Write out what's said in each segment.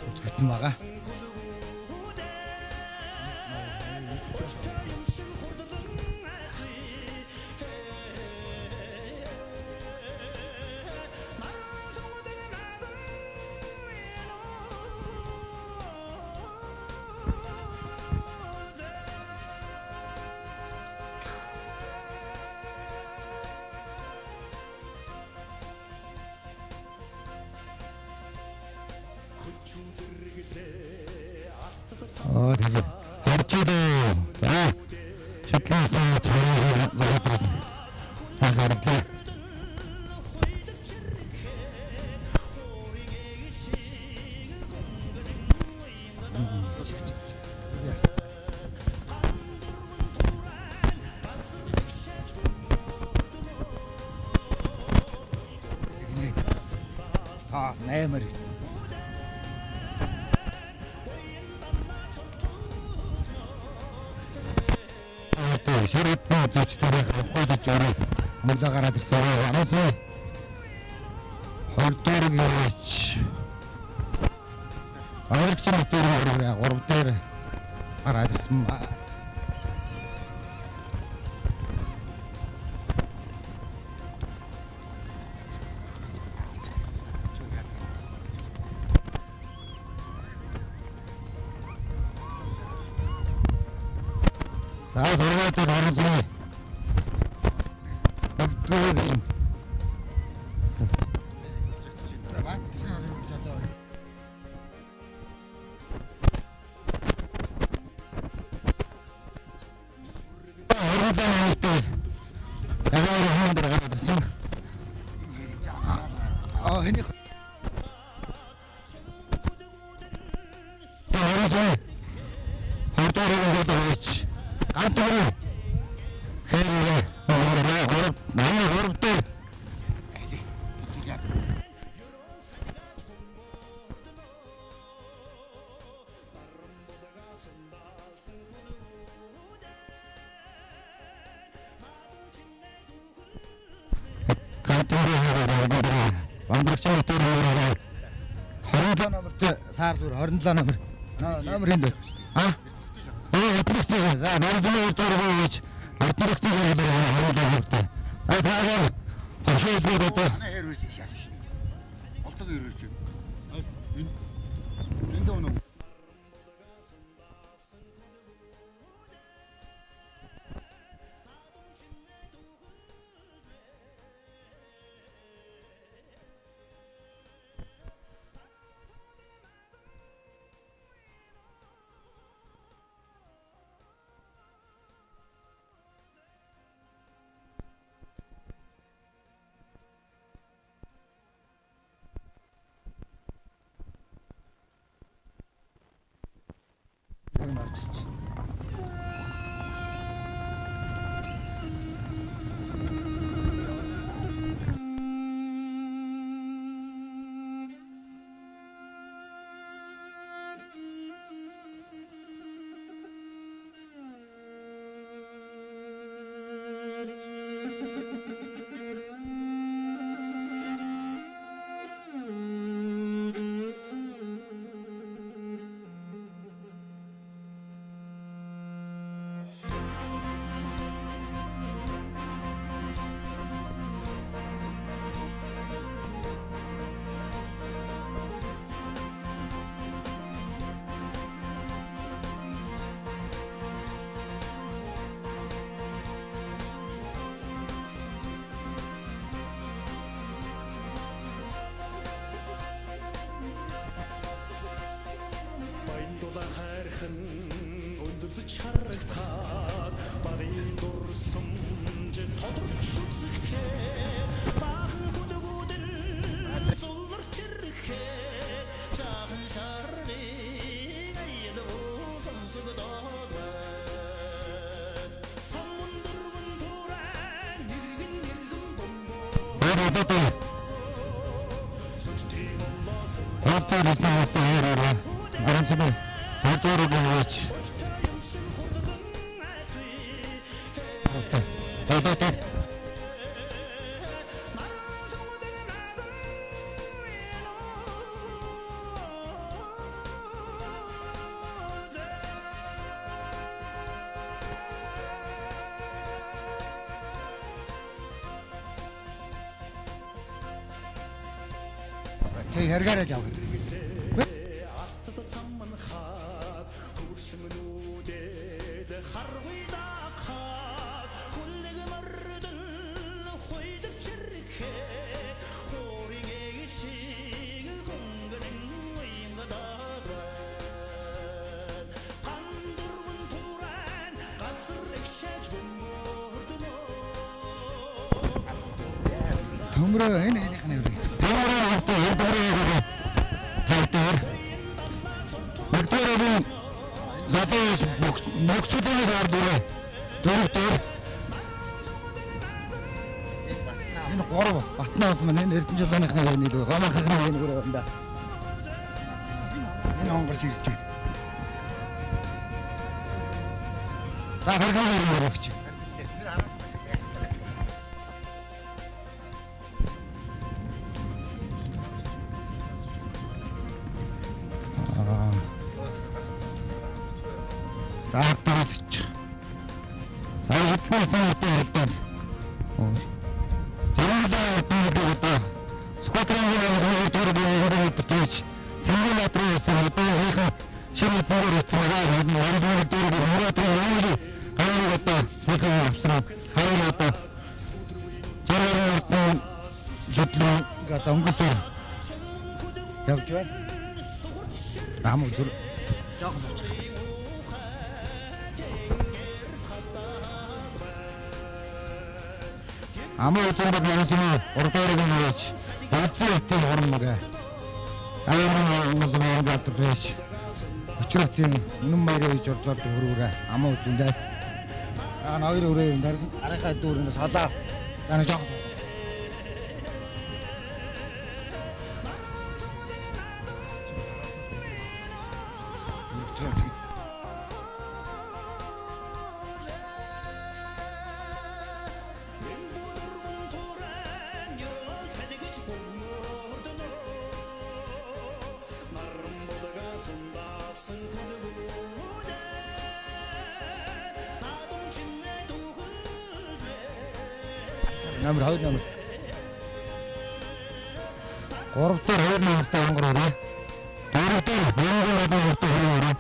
Бүтгсэн байгаа. тэгээд харжээ. За. Шотландс намайг гаргаж сахарлаа. Наймар. Ширэтний төчтөрийг авахгүй жороо мөглө гараад ирсэн. Араас нь 20 дөрөг яваач. Аврагч мотор 3 дээр гараад ирсэн. Номер. Номер энэ. За, нарзны дөрөв гэж. Ардмөрөгтэй харуулдаг. За, хошоолууд одоо. Хэрвээ шааш. Олдог хэрвээ. Энд өнөө. Аридотой. Ортоос намайтай хоёроо. Аранцны хоёроо гооч. Той. Тэг хэрэгэрэж авах гэдэг. Төмрөө энэ хань юу. Мөрдөрөө задаас боксуудаас ардураа. Дөрөвдөр. Энэ гурав Батнаас маань энэ Эрдэнэ жолооныхны нэг гомоохны нэг өрөөндө. Энэ онгорч ирж байна. За харгаа өгч. Заартаач. Саяхнаас нэртэй хэлдэг. Зэрэгдээ дүүгээ. Скотландын дүүгээ Цэнгэлатрээс одоо шинэ зэрэг утгаар оролцоод дүүгээ хөрөөтэй гаалгата сэхэн авсан. Хаалгата. Зэрэг житлээ гата өнгөсөө. Явж байна. Амуу зүр. Жаахан бооч. Амуу зүрэг нэрсний ордорыг нөөч. Болцоотой хормог. Аймаг мөсөн галтрч. Өчрөтийн үнэн маяг хийж оржуулдаг хөрөөрэ амуу зүндээ. Хоёр өрөө арийнхаа дүүрээс халаа. Яна жоох. Номер 2 номер. 3 дээр 2 номертай онгороо. 4 дээр 1 номертай хөрөөрөө.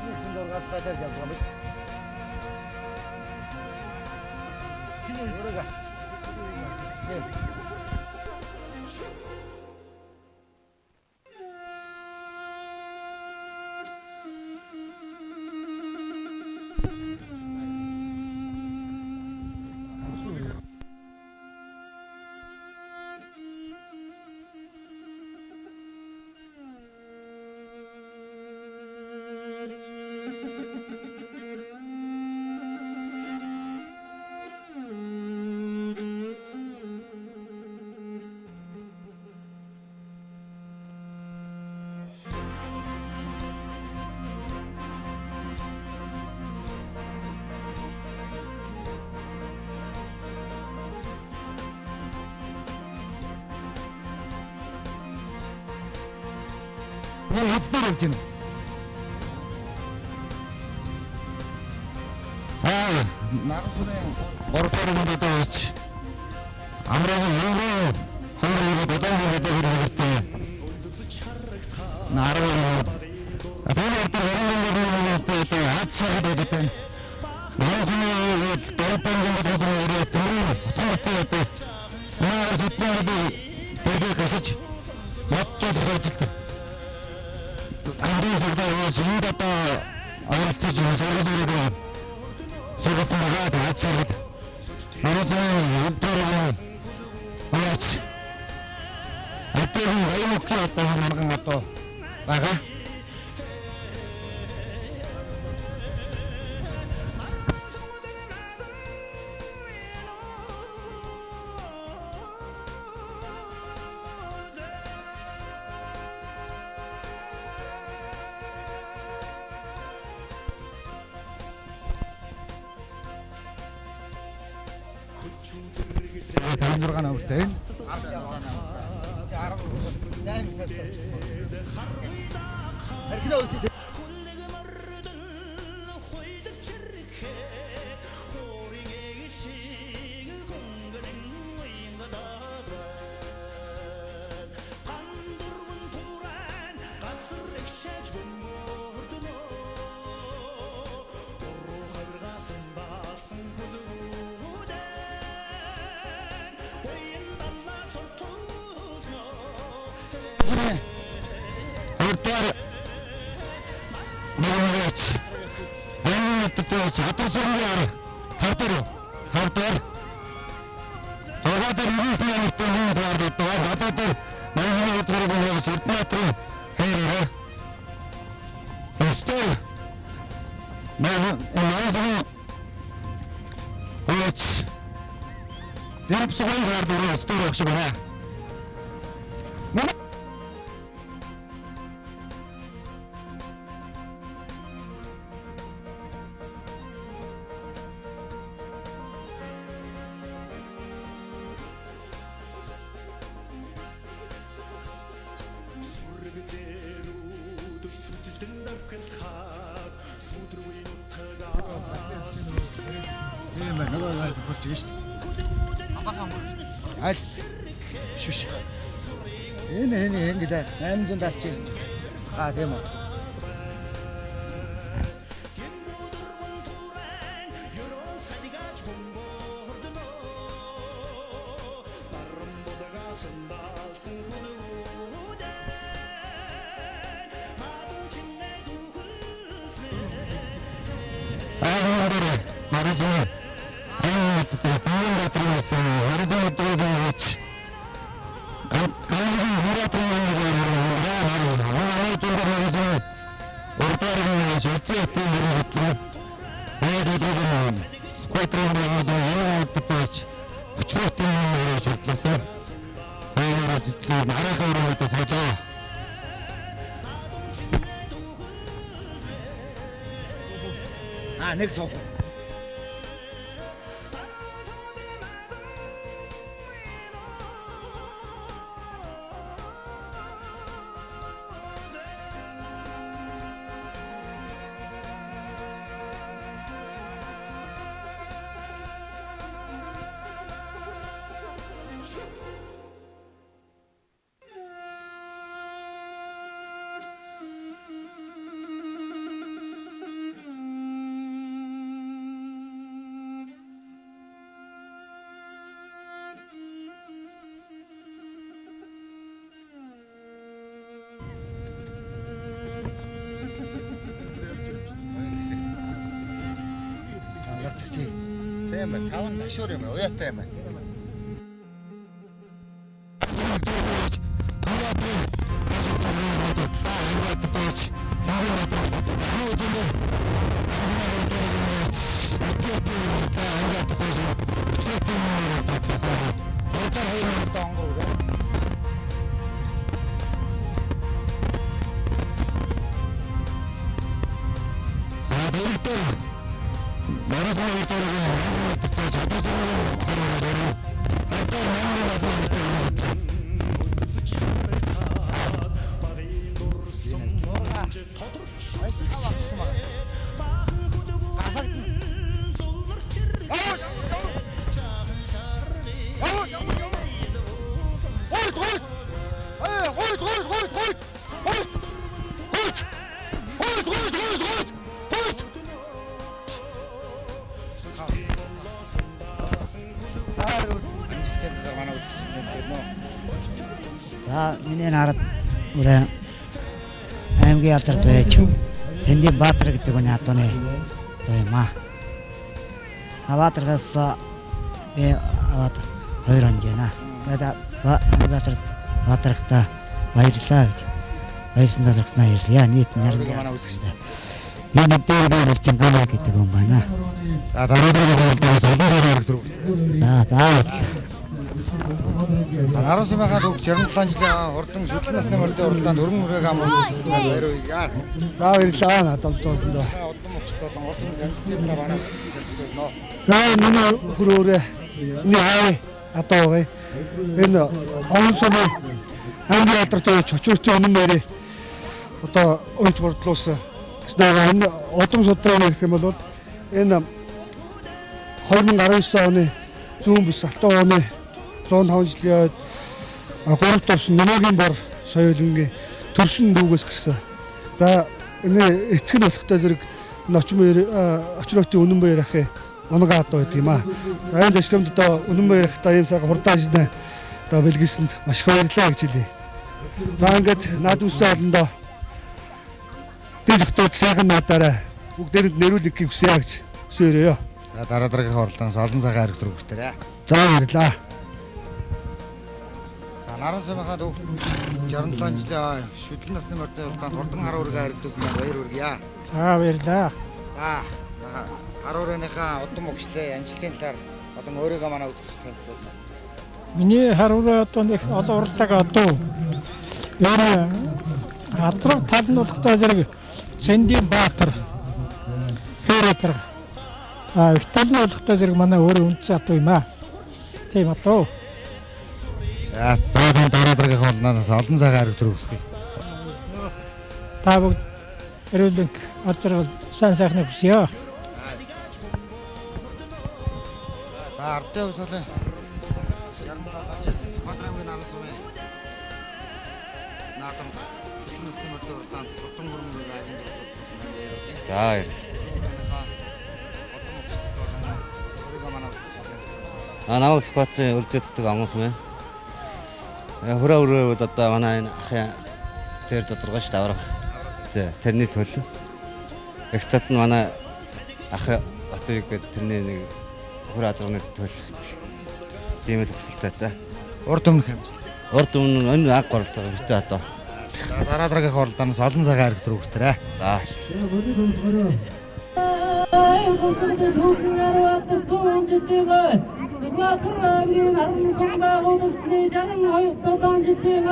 Нэгэн дөргаттай дээр явж байгаа биш. Хин өрөөгөө. Ini haftar için. Narasune ortadan gidiyoruz. Amra'nın yolu hangi bir odan gitti. Narasune. Böyle ortadan gitti. Açsa gitti. Narasune ortadan gitti. Otomatik. Narasune dedi kaçış. Motto çıktı. Andrei 지금부터 어렸을 때 소리들이고 소리가 다 같이 나눠서 인터뷰는 뭐였지? 어때는 왜 먹기 어떤 하는 것도 나가? 56 номертой энэ. 18 нөгөө хурж байгаа шүү дээ. Амбахан хурж. Аль. Шүш. Энэ ингээд 870 чинь. Тийм үү. Нэг суух. Тийм ба савн ташуур юм уяатай юм байна. За миний хараад үрэ аймгийн алдарт байж Цэндийн Баатар гэдэг хүний адууны доо юм аа. Баатаргаас би аваад 2 онж байна. Тэгээд Баатархта баярлалаа гэж баярсан талхснаа ярьлаа. Нийт нарийн манай үзэгчтэй. Энэ дээр болсон гомоо гэдэг юм байна. За дараагийн хэлбэрээс олон сайхан хэрэгтэр. За. Нараас махад үг 67 жилийн хурдан шүтлэн насны мөрдөө уралдаанд өргөн мөрөг ам баяр үеэр. За баярлалаа надад тоосон доо. Урдан мөчлөө урдан гэмтэл талаа манай үзэгчтэй нөө. За манай хөрөөрэ яа одоо энэ он сумын англи алдартай чочуртын үнэн мэрэ одоо ойд бордлуулсан. Энэ удам судраа гэх юм бол энэ 2019 оны зүүн бүс алтан оны 105 жилийн ойд 3 дурс Номогийн бор соёлынгийн төрсөн дүүгээс гарсан. За энэ эцэг нь болохтой зэрэг очротын үнэн баяр ахын унагаад байдаг юм аа. За энэ дэвшлэмд одоо үнэн баяр ахтай ийм сайхан хурдан ажил одоо бэлгэлсэнд маш их баярлалаа гэж хэлье. За ингээд наадамстай олондоо дэд хотод сайхан наадаараа бүгдээрэнд нэрүүлэхийг хүсье гэж хүсээрээ. За дараа дараагийн оролдоноос олон сайхан хариг төрөг хүртээрээ. За баярлалаа. За наран сумынхаа 67 жилийн шүтлэн насны мордын уртаанд хурдан хар үргээ харигдуулсан баяр хүргье. За баярлалаа. За хар үргийнхаа удам өгчлээ амжилтын талаар болон өөрийгөө манай үзэгч танилцуулна. Миний хар үрээ одоо нэг олон уралдааг одоо ер азрав тал нь болохтой зэрэг Сэндийн Баатар Ферэтер их тал нь болохтой зэрэг манай өөрөө үндсэн атуу юм аа. Тийм атуу. За дараа дараагийн холноос олон сайхан хариг төрөг хүсье. Та бүгд эрүүлэнг ажрал сайн сайхны хүсье. За ардын хувьсгалын 67 жил Сүхбаатарын наран сумын наадам шүтлэн насны мордын уралдаанд хурдан хөрөнгө агент болсон баяр хүргье. За баярлалаа. Намайг Сүхбаатарын үлдээд дутдаг ангус юм. Хөрөө өрөө одоо манай энэ ахын зэр тодоргойш даврах. За тэрний төлөө. Их тал нь манай ах Батуйг гэдэг тэрний нэг хөрөө азрагны төлөө. Тийм л хүсэлтэй та. Урд өмнөх амжилт. Урд өмнө энэ аг горолцоо битээ одоо. За дараа дараагийн оролдоноос олон сайхан хариг төрөг хүртээрээ. За. Сүхбаатарын наран сум байгуулагдсны 62 жилийн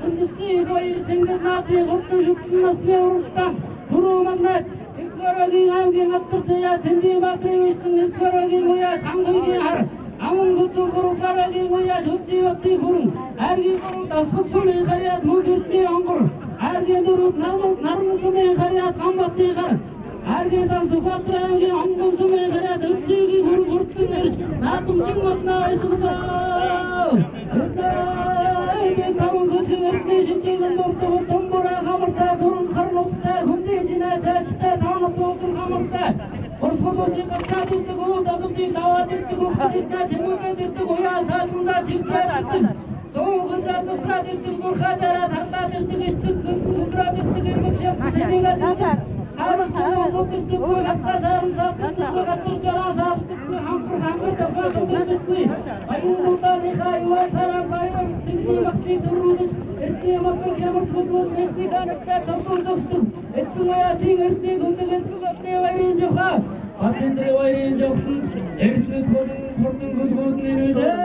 үндэсний хоёр зэнгэл наадмын хурдан шүтлэн насны уралдаанд түрүү магнат Экорогийн аймгийн алдартай Сэндийн Баатарын ирсэн Экорогийн уяа Чангойгийн хар аман гүцэн гурварагийн уяа Шүлзийн хотын хүрэн айргийн гурван тасгал сумын харьяат мөн эрдний онгор айргийн дөрөв наран сумын харьяат Гамбатын хар айргийн дан Сүхбаатарын аймгийн онгон сумын харьяат Өвчигийн хүрэн хүртэн ирж наадамчин болноо эсгэлээ. Таван гүцэн эрдний шинжээний нуртаг томбороо хамартай бүрэн харлуултай хүндийн чинаа цааштай таанах буухан хамартай Орскодосын гацаад ирдэг уу дагуулын даваад ирдэг уу хасистай тэмүүлээд ирдэг уяа саасундаа чигтээд зоогоос насраад ирдэг зурхаадаараа тарлаад ирдэг эцэг хүндраад ирдэг ирмэг шавцсанийгээд харалцаа бүгдийг хавтасаар заавал гадар жараа заавал хамсар төгөөсөй аюултаны хайваа тараа баяр цэний багтны дөрвөж эртний масан ямар төлөв нэсний ганагтай цогцол зогсдог эцмая чин эртний гүндэгэд бүгдний баярын жохоо атэндрэ баярын жохсон эртний хурдан гүлгүүд нэрүүдээ